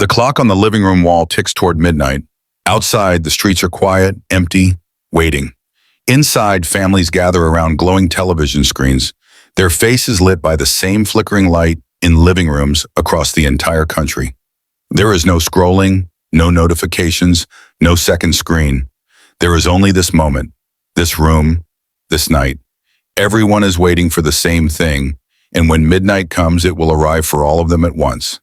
The clock on the living room wall ticks toward midnight. Outside, the streets are quiet, empty, waiting. Inside, families gather around glowing television screens, their faces lit by the same flickering light in living rooms across the entire country. There is no scrolling, no notifications, no second screen. There is only this moment, this room, this night. Everyone is waiting for the same thing, and when midnight comes, it will arrive for all of them at once.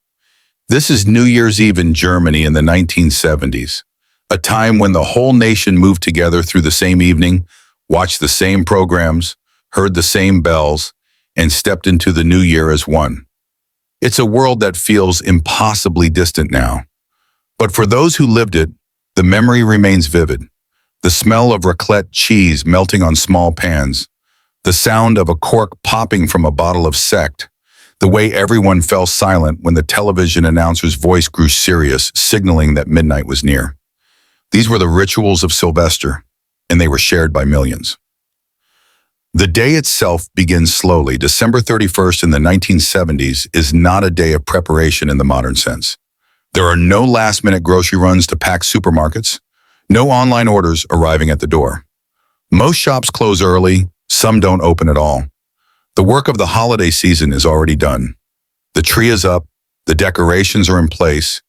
This is New Year's Eve in Germany in the 1970s, a time when the whole nation moved together through the same evening, watched the same programs, heard the same bells, and stepped into the new year as one. It's a world that feels impossibly distant now. But for those who lived it, the memory remains vivid. The smell of raclette cheese melting on small pans, the sound of a cork popping from a bottle of sect, the way everyone fell silent when the television announcer's voice grew serious, signaling that midnight was near. These were the rituals of Sylvester, and they were shared by millions. The day itself begins slowly. December 31st in the 1970s is not a day of preparation in the modern sense. There are no last-minute grocery runs to packed supermarkets, no online orders arriving at the door. Most shops close early, some don't open at all. The work of the holiday season is already done. The tree is up, the decorations are in place,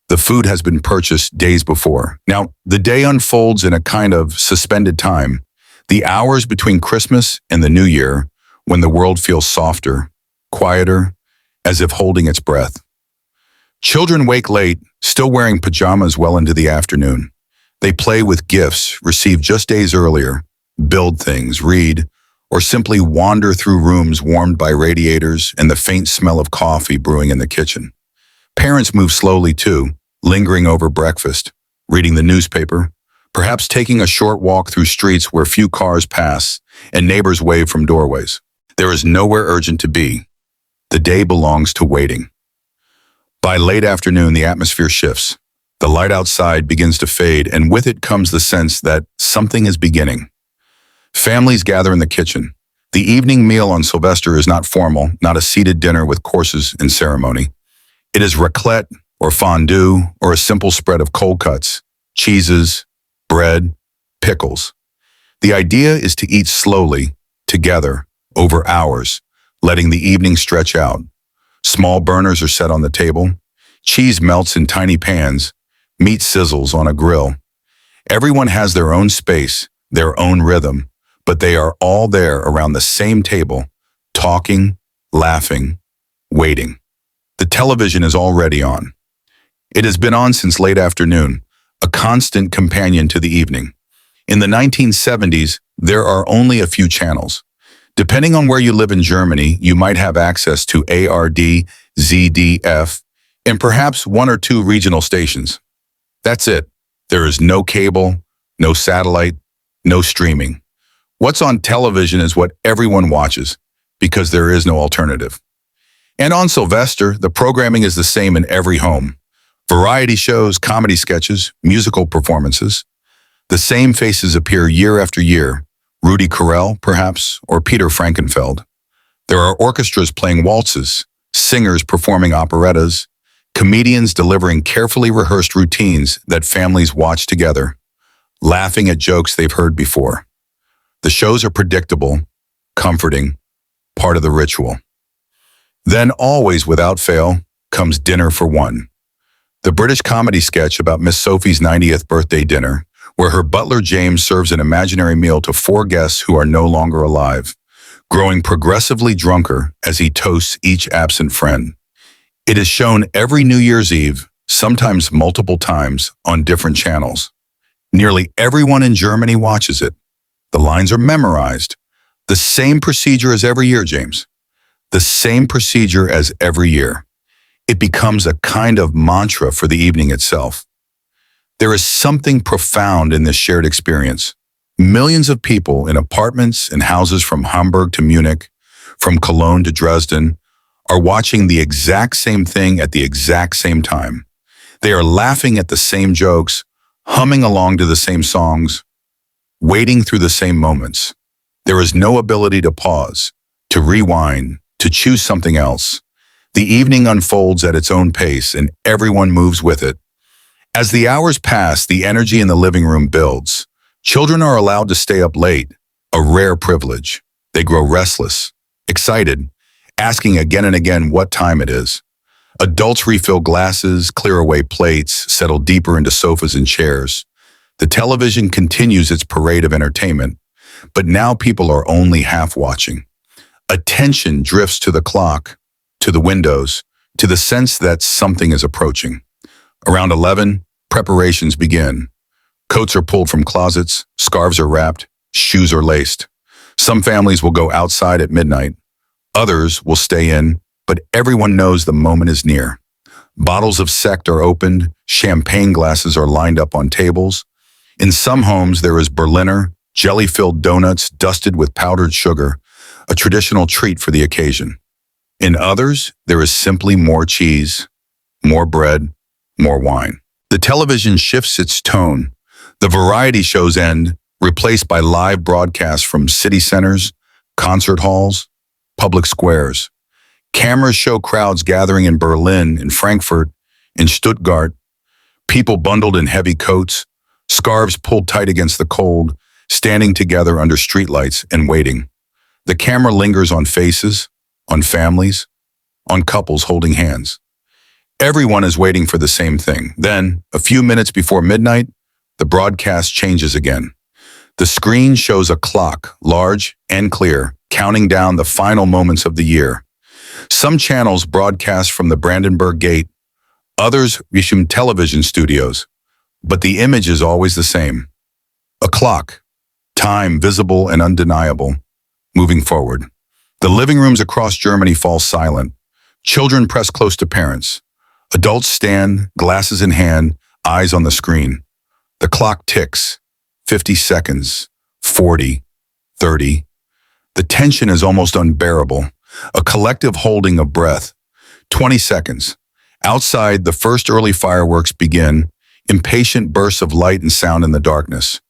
the food has been purchased days before. Now, the day unfolds in a kind of suspended time, the hours between Christmas and the New Year, when the world feels softer, quieter, as if holding its breath. Children wake late, still wearing pajamas well into the afternoon. They play with gifts received just days earlier, build things, read, or simply wander through rooms warmed by radiators and the faint smell of coffee brewing in the kitchen. Parents move slowly too, lingering over breakfast, reading the newspaper, perhaps taking a short walk through streets where few cars pass and neighbors wave from doorways. There is nowhere urgent to be. The day belongs to waiting. By late afternoon, the atmosphere shifts. The light outside begins to fade, and with it comes the sense that something is beginning. Families gather in the kitchen. The evening meal on Silvester is not formal, not a seated dinner with courses and ceremony. It is raclette or fondue or a simple spread of cold cuts, cheeses, bread, pickles. The idea is to eat slowly, together, over hours, letting the evening stretch out. Small burners are set on the table. Cheese melts in tiny pans. Meat sizzles on a grill. Everyone has their own space, their own rhythm, but they are all there around the same table, talking, laughing, waiting. The television is already on. It has been on since late afternoon, a constant companion to the evening. In the 1970s, there are only a few channels. Depending on where you live in Germany, you might have access to ARD, ZDF, and perhaps one or two regional stations. That's it. There is no cable, no satellite, no streaming. What's on television is what everyone watches, because there is no alternative. And on Silvester, the programming is the same in every home. Variety shows, comedy sketches, musical performances. The same faces appear year after year. Rudi Carell, perhaps, or Peter Frankenfeld. There are orchestras playing waltzes, singers performing operettas, comedians delivering carefully rehearsed routines that families watch together, laughing at jokes they've heard before. The shows are predictable, comforting, part of the ritual. Then, always without fail, comes Dinner for One, the British comedy sketch about Miss Sophie's 90th birthday dinner, where her butler James serves an imaginary meal to 4 guests who are no longer alive, growing progressively drunker as he toasts each absent friend. It is shown every New Year's Eve, sometimes multiple times, on different channels. Nearly everyone in Germany watches it. The lines are memorized. The same procedure as every year, James. The same procedure as every year. It becomes a kind of mantra for the evening itself. There is something profound in this shared experience. Millions of people in apartments and houses from Hamburg to Munich, from Cologne to Dresden, are watching the exact same thing at the exact same time. They are laughing at the same jokes, humming along to the same songs, waiting through the same moments. There is no ability to pause, to rewind, to choose something else. The evening unfolds at its own pace and everyone moves with it. As the hours pass, the energy in the living room builds. Children are allowed to stay up late, a rare privilege. They grow restless, excited, asking again and again what time it is. Adults refill glasses, clear away plates, settle deeper into sofas and chairs. The television continues its parade of entertainment, but now people are only half watching. Attention drifts to the clock, to the windows, to the sense that something is approaching. Around 11, preparations begin. Coats are pulled from closets, scarves are wrapped, shoes are laced. Some families will go outside at midnight. Others will stay in, but everyone knows the moment is near. Bottles of sect are opened, champagne glasses are lined up on tables. In some homes, there is Berliner, jelly-filled donuts dusted with powdered sugar, a traditional treat for the occasion. In others, there is simply more cheese, more bread, more wine. The television shifts its tone. The variety shows end, replaced by live broadcasts from city centers, concert halls, public squares. Cameras show crowds gathering in Berlin, in Frankfurt, in Stuttgart, people bundled in heavy coats, scarves pulled tight against the cold, standing together under streetlights and waiting. The camera lingers on faces, on families, on couples holding hands. Everyone is waiting for the same thing. Then, a few minutes before midnight, the broadcast changes again. The screen shows a clock, large and clear, counting down the final moments of the year. Some channels broadcast from the Brandenburg Gate, others resume television studios, but the image is always the same. A clock, time visible and undeniable, moving forward. The living rooms across Germany fall silent. Children press close to parents. Adults stand, glasses in hand, eyes on the screen. The clock ticks. 50 seconds, 40, 30. The tension is almost unbearable. A collective holding of breath. 20 seconds. Outside, the first early fireworks begin, impatient bursts of light and sound in the darkness.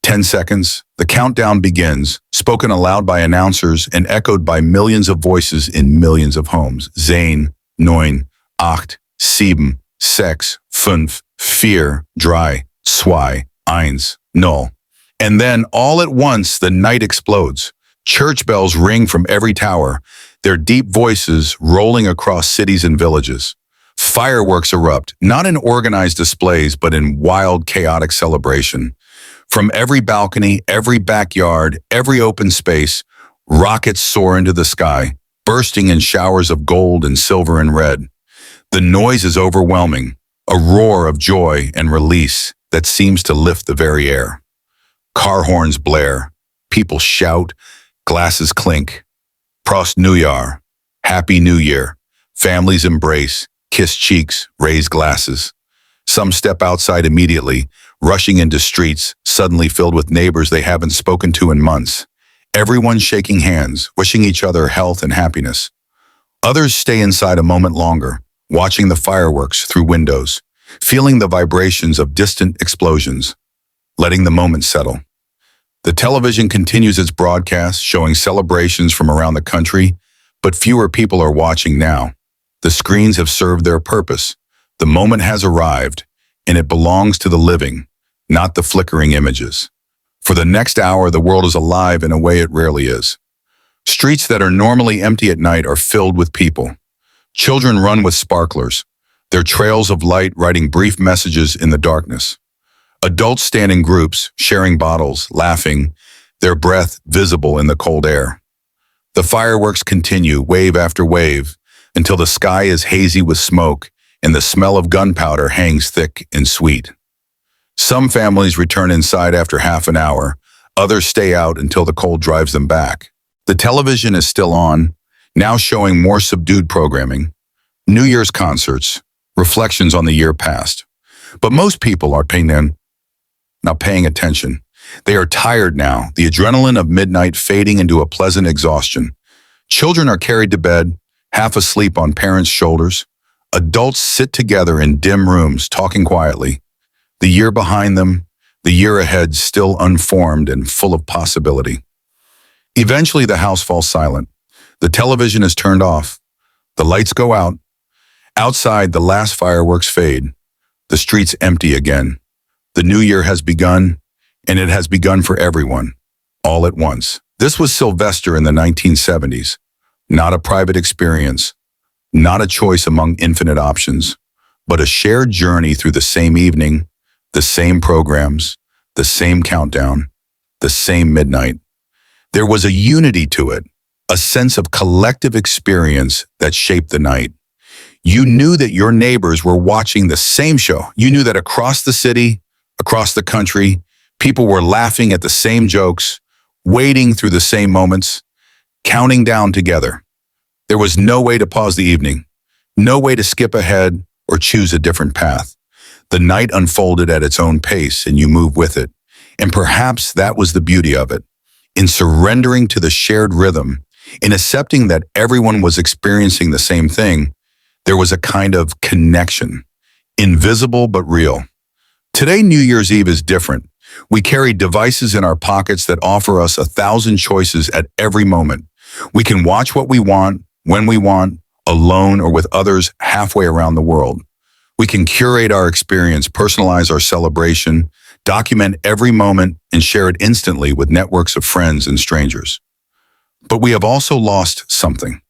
10 seconds. The countdown begins, spoken aloud by announcers and echoed by millions of voices in millions of homes. Zehn, neun, acht, sieben, sechs, fünf, vier, drei, zwei, eins, null. And then, all at once, the night explodes. Church bells ring from every tower, their deep voices rolling across cities and villages. Fireworks erupt, not in organized displays, but in wild, chaotic celebration. From every balcony, every backyard, every open space, rockets soar into the sky, bursting in showers of gold and silver and red. The noise is overwhelming, a roar of joy and release that seems to lift the very air. Car horns blare, people shout, glasses clink. Prost Neujahr, Happy New Year. Families embrace, kiss cheeks, raise glasses. Some step outside immediately, rushing into streets, suddenly filled with neighbors they haven't spoken to in months. Everyone shaking hands, wishing each other health and happiness. Others stay inside a moment longer, watching the fireworks through windows, feeling the vibrations of distant explosions, letting the moment settle. The television continues its broadcast, showing celebrations from around the country, but fewer people are watching now. The screens have served their purpose. The moment has arrived, and it belongs to the living, not the flickering images. For the next hour, the world is alive in a way it rarely is. Streets that are normally empty at night are filled with people. Children run with sparklers, their trails of light writing brief messages in the darkness. Adults stand in groups, sharing bottles, laughing, their breath visible in the cold air. The fireworks continue, wave after wave, until the sky is hazy with smoke and the smell of gunpowder hangs thick and sweet. Some families return inside after half an hour, others stay out until the cold drives them back. The television is still on, now showing more subdued programming, New Year's concerts, reflections on the year past. But most people are not paying attention. They are tired now, the adrenaline of midnight fading into a pleasant exhaustion. Children are carried to bed, half asleep on parents' shoulders. Adults sit together in dim rooms, talking quietly. The year behind them, the year ahead still unformed and full of possibility. Eventually, the house falls silent. The television is turned off. The lights go out. Outside, the last fireworks fade. The streets empty again. The new year has begun, and it has begun for everyone, all at once. This was Sylvester in the 1970s. Not a private experience, not a choice among infinite options, but a shared journey through the same evening, the same programs, the same countdown, the same midnight. There was a unity to it, a sense of collective experience that shaped the night. You knew that your neighbors were watching the same show. You knew that across the city, across the country, people were laughing at the same jokes, waiting through the same moments, counting down together. There was no way to pause the evening, no way to skip ahead or choose a different path. The night unfolded at its own pace and you moved with it. And perhaps that was the beauty of it. In surrendering to the shared rhythm, in accepting that everyone was experiencing the same thing, there was a kind of connection, invisible but real. Today, New Year's Eve is different. We carry devices in our pockets that offer us 1,000 choices at every moment. We can watch what we want, when we want, alone or with others halfway around the world. We can curate our experience, personalize our celebration, document every moment, and share it instantly with networks of friends and strangers. But we have also lost something.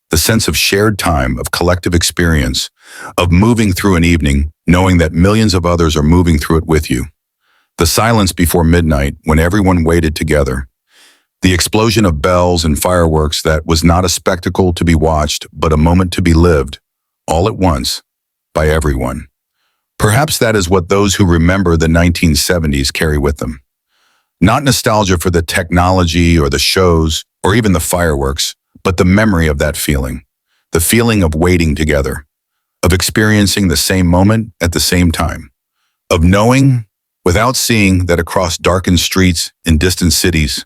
The sense of shared time, of collective experience, of moving through an evening, knowing that millions of others are moving through it with you. The silence before midnight, when everyone waited together. The explosion of bells and fireworks that was not a spectacle to be watched, but a moment to be lived, all at once, by everyone. Perhaps that is what those who remember the 1970s carry with them. Not nostalgia for the technology or the shows or even the fireworks, but the memory of that feeling. The feeling of waiting together, of experiencing the same moment at the same time, of knowing, without seeing, that across darkened streets in distant cities,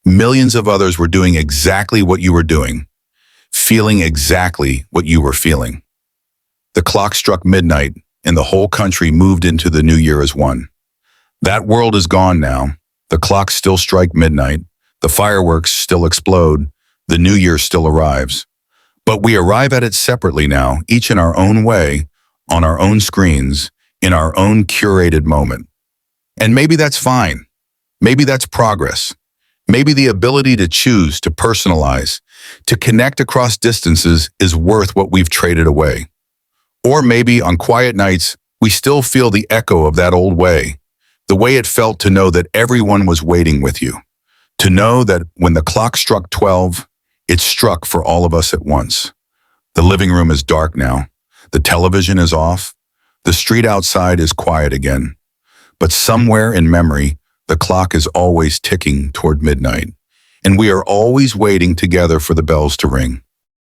millions of others were doing exactly what you were doing, feeling exactly what you were feeling. The clock struck midnight, and the whole country moved into the new year as one. That world is gone now. The clocks still strike midnight. The fireworks still explode. The new year still arrives. But we arrive at it separately now, each in our own way, on our own screens, in our own curated moment. And maybe that's fine. Maybe that's progress. Maybe the ability to choose, to personalize, to connect across distances is worth what we've traded away. Or maybe on quiet nights, we still feel the echo of that old way, the way it felt to know that everyone was waiting with you, to know that when the clock struck 12, it struck for all of us at once. The living room is dark now. The television is off. The street outside is quiet again. But somewhere in memory, the clock is always ticking toward midnight, and we are always waiting together for the bells to ring.